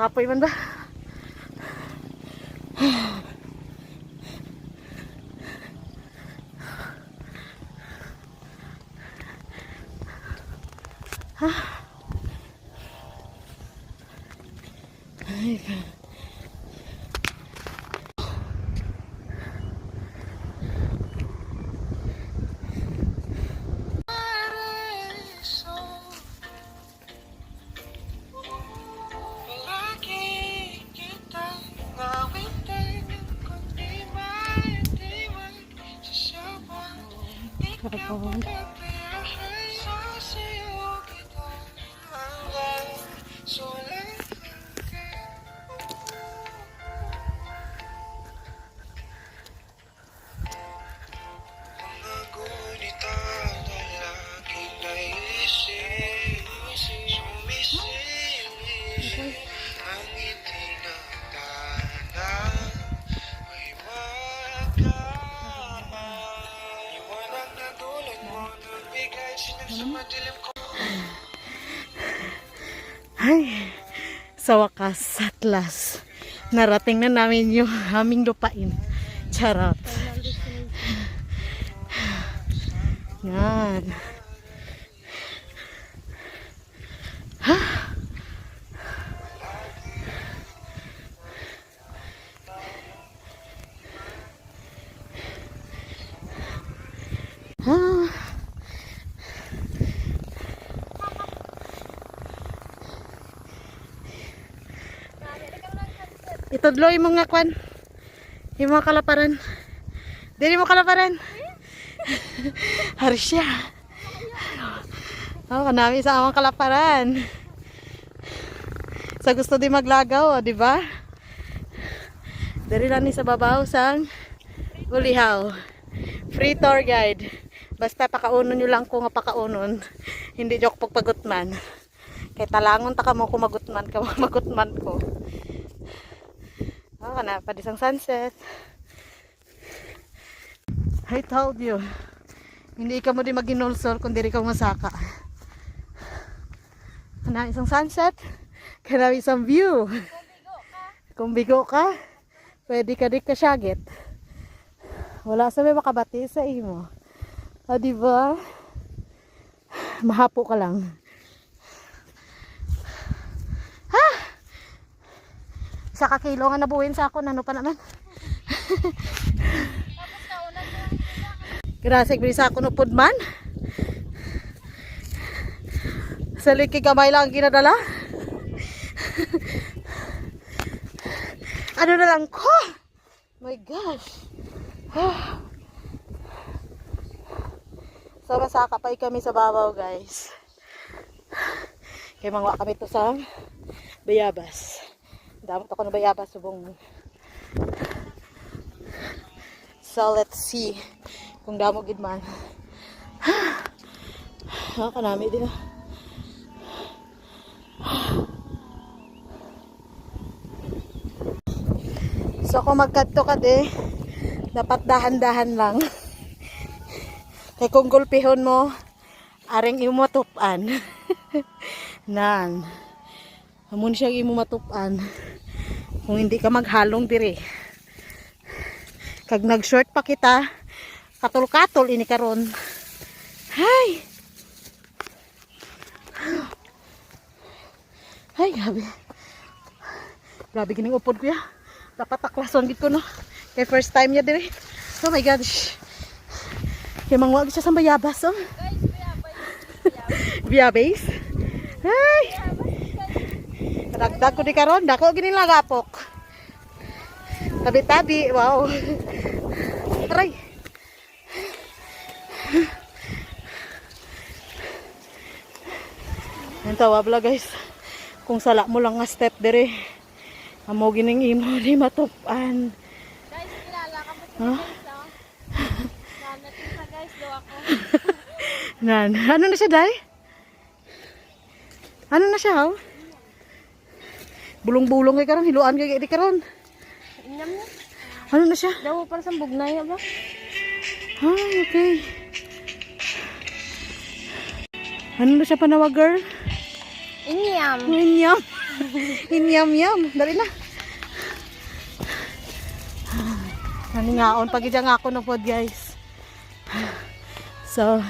Kapoy man ba? Ay, kapon. Ay, sa wakas, at last, narating na namin yung aming lupain. Charot. Yan. Ha? Ha? Itudloy mo nga kwan. Yung mga kalaparan. Dili mo kalaparan. Harsya. Oh, kanami sa amang kalaparan. Sa gusto di maglagaw, oh, di ba? Dari lang ni sa babaw sang Ulihaw. Free tour guide. Basta pakaunon nyo lang kung pakaunon. Hindi joke pagpagutman. Kay talangon ta ka mo kung magutman ka, magutman ko. Oh, kana pa disang sunset. I told you. Hindi ka mo di maginulsol kung diri ka masaka. Kana isang sunset. Kana isang view. Kung bigo ka, pwede ka di ka syagit. Wala sa may makabati sa imo. O diba? Mahapo ka lang. Ha? Isa ka kilo nga nabuhin sa ako. Ano pa naman? Grasig bili sa ako nupod man. Sa liki kamay lang ang ginadala. Ano na lang ko? My gosh. So masaka pa kami sa babaw guys. Kaya mangwa kami to sa bayabas. Damot ako ng bayabas subong. So let's see kung damo gid man. Kanami din. So kung magkadto ka de, dapat dahan-dahan lang. Kay kung gulpihon mo, aring imo matupan. Nan. Amun siyang imo matupan. Kung hindi ka maghalong diri. Kag nag-short pa kita, katol-katol ini karon. Hay. Hay, grabe. Grabe gining upod ko ya. Dapat taklason gid ko no. Kay first time niya diri. Oh my gosh. Kay mangwag siya sa bayabas oh. Bayabas. Hay. Dagdag ko di karon, dako gini lagapok. Tabi-tabi, wow. Aray. Yan tawabla guys. Kung sala mo lang nga step dire. Amo gining imo di matupan. Guys, kilala ka po Huh? guys, do ako. Nan, ano na siya dai? Ano na siya oh? Bulong-bulong kay karon, hiluan kay di karon. Inyam na. Ano na siya? Daw para sa bugnay ba? Ah, okay. Ano na siya panawag girl? Inyam. Inyam. Inyam-yam. Dali na. Naningaon. Pagidya nga ako no pod guys. So,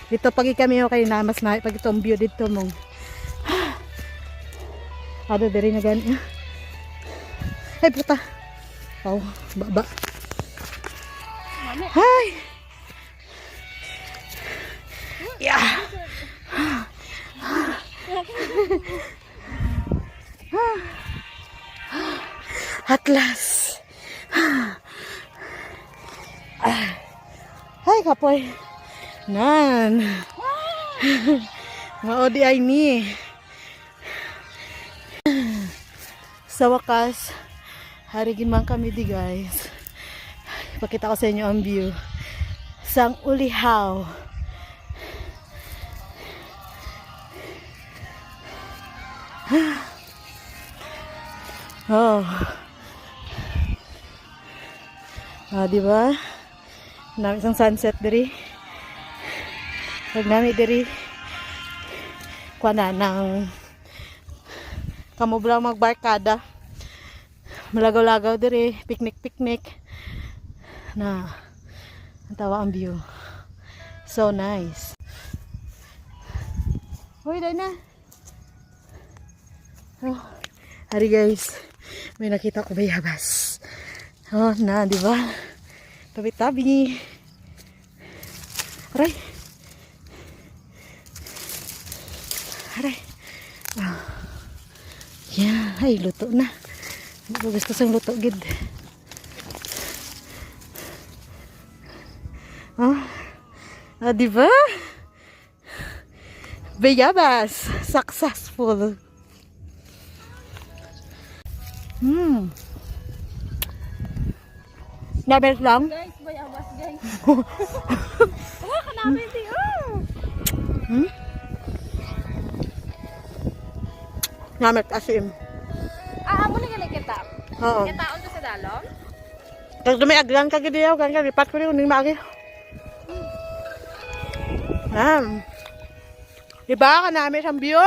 dito pagi kami okay na. Mas na pag itong view dito mong. Ano, dali na gani. Ay, puta. Oh, baba. Hi. Yeah. At last. Hi, kapoy. Nan. Maodi ay ni. Sa wakas, harigin man kami di guys. Pakita ko sa inyo ang view. Sang Ulihaw. Oh. Ah, di ba? Nami isang sunset diri. Pag nami diri kuha na ng kamublang magbarkada. Malagaw-lagaw diri, picnic na ang tawa ang view. So nice. Hoy, dahil na. Oh, hari guys, may nakita ko bayabas. Oh, na, di ba? Tabi-tabi. Aray. Aray. Oh. Yeah, ay, luto na. Hindi ko gusto sang luto, gid. Oh, ah, di ba? Bayabas. Successful. Nabel lang? Guys, bayabas guys. Wala ka namin di. Namet asim. Amo ni gali kita. Oo. Kitaon to sa dalom. Kag dumi aglan ka gid yaw, kan lipat ko ning magi. Diba ka namin ang view?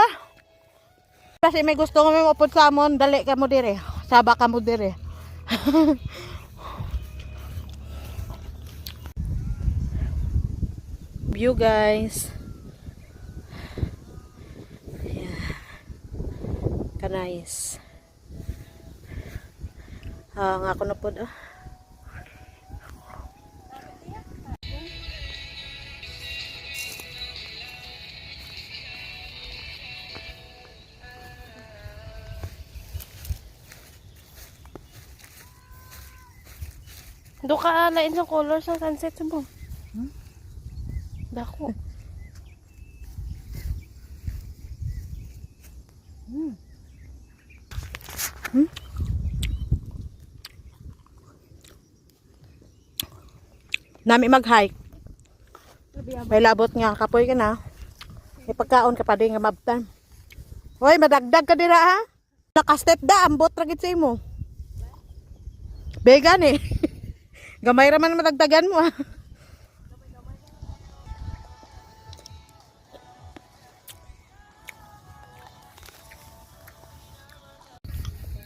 Kasi may gusto kami mapod sa amon, dali ka mo dire. Saba ka mo dire. View guys. Yeah. Ka-nice. Nga ako na po. Do ka lain sa color sa sunset mo. Dako. Nami mag-hike. May labot nga, kapoy ka na. May pagkaon ka pa din nga mabtan. Hoy, madagdag ka dira ha. Naka-step da, ambot ragit sa imo. Vegan eh. Gamay raman madagdagan mo ha.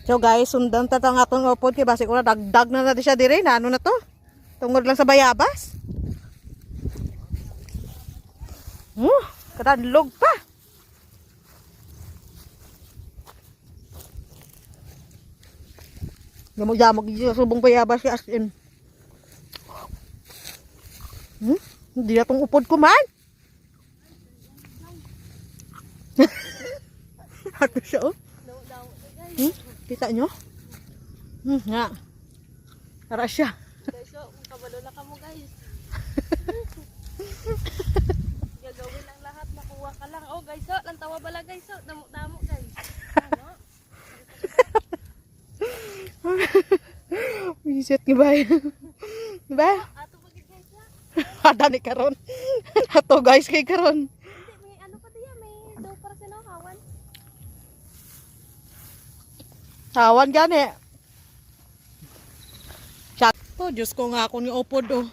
So guys, sundan tatang atong upod kay basi ko na dagdag na natin siya dire na ano na to? Tungod lang sa bayabas. Kadadlog pa. Gamog-jamog yung subong bayabas as in. Hindi na itong upod ko man. Ato siya oh. Kita nyo? Nga. Tara siya. Guys, so, kabalo na ka mo guys. Gagawin ang lahat, makuha ka lang. Oh guys, so, lantawa bala guys, so, damo guys. Ano? Wisit nga ba? Diba? Ato bagay guys na. Hada ni karon. Ato guys kay karon. Hindi, may ano pa diya, may daw para sa nakawan. Tawan gani. Chat. Oh, Diyos ko nga ako ni upod oh.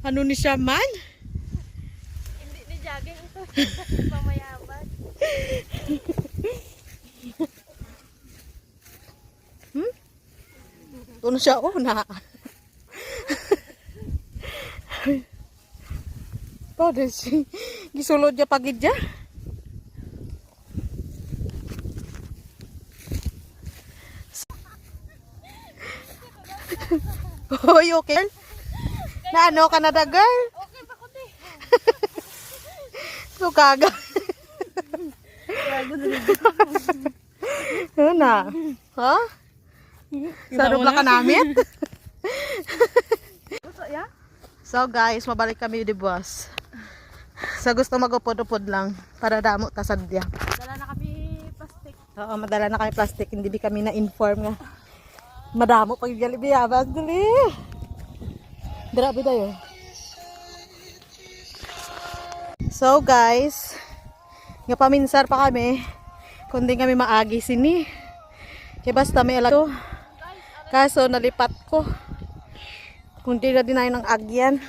Ano ni siya man? Hindi ni jogging ito. Pamayabas. Tuno siya, oh, na. Pwede si gisulod niya pagid niya. Hoy, okay? Na ano, Canada girl? Okay pa ko te. So kaga. Ano na? Ha? Sa rubla ka namin? So guys, mabalik kami di boss. Sa gusto magupod-upod lang para damo ta sadya. Dala na kami plastic. Oo, madala na kami plastic, hindi di kami na-inform nga. Madamo pag Jollibee abas dali. Grabe tayo. So guys, nga paminsar pa kami. Kundi kami maagi sini. Kaya basta may alato. Kaso nalipat ko. Kundi na din ng agyan.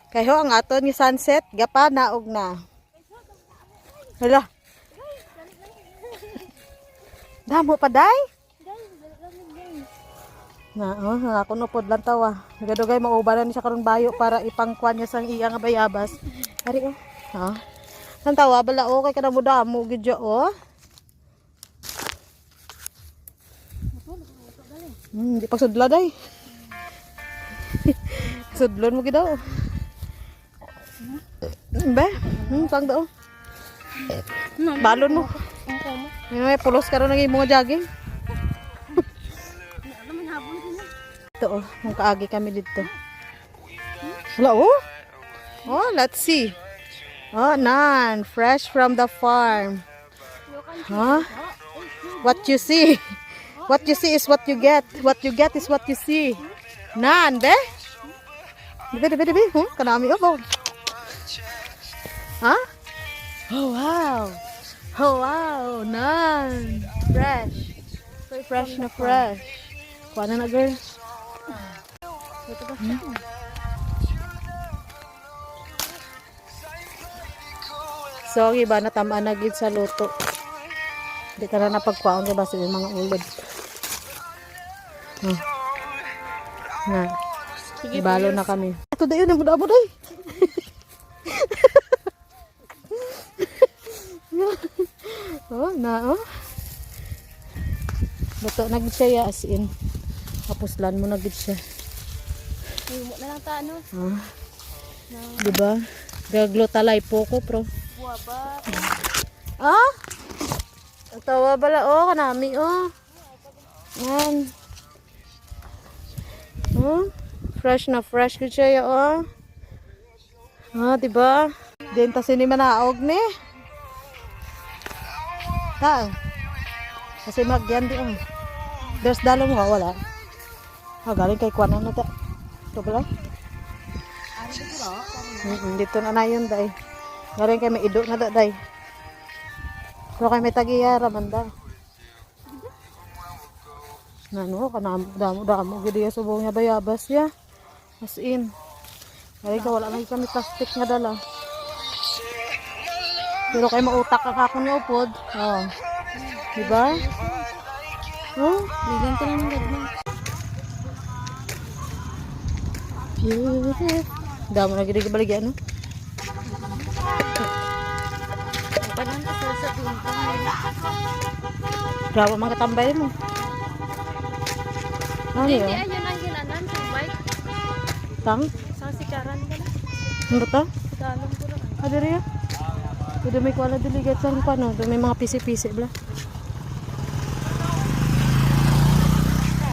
Kayo ang aton ni sunset, gapa naog na. Hala. Damo pa day? Na, oh, ako nupod lang tawa. Nagadugay maubaran siya karon bayo para ipangkuan niya sang iya nga bayabas. Ari oh. Ha. San tawa bala oh kay kada mo damo gidyo oh. Di pagsudla day. Sudlon mo gid daw. Ba? Tang daw. Balon mo. May pulos karon nang imong jogging. Ito oh, kung kaagi kami dito. Wala oh. Oh, let's see. Oh, nan, fresh from the farm. Huh? What you see? What you see is what you get. What you get is what you see. Nan, be? Be. Kanami oh. Huh? Oh, wow. Oh, wow. Nan. Fresh. Fresh na fresh. Kuha na girl. So, iba na tamaan na gid sa luto. Hindi ka na napagkwaon diba sa mga ulod. Na. Ibalo na kami. Ito dayo na muna mo day. Oh, na oh. Luto na gid siya as in. Kapuslan mo na gid siya. Imo na lang ta ano. Diba? Gaglutalay po ko, pro. Buwa ba? Ah? Ang tawa bala, oh, kanami, oh. Yan. Oh, fresh na fresh ko siya, oh. Ah, diba? Din ta sini manaog ni. Ta. Kasi magyan di, oh. There's dalong mo, wala. Ah, galing kay Kuanan na ta. Ito pala? Dito na yun, day. Galing kay may ido na da, day. Pero kay may tagiyara, manda. Nano, damo gidi ya subong niya bayabas ya. As in. Galing ka, wala na kami plastic nga dala. Pero kay mautak ang akong nga upod. Oh. Diba? Oh, Ligan ta lang gagman. beautiful. Damo na gidi baligyan, no? Panan ka sa tingkang. Grabe mga katambay mo. Ano Hindi yun? ayun ang ginanan sa bike. Tang? Sa sikaran ka na. Ano ba ito? Dalong ko lang. Ada rin. Ito may kuala diligat sa ano. Ito may mga pisi-pisi bla.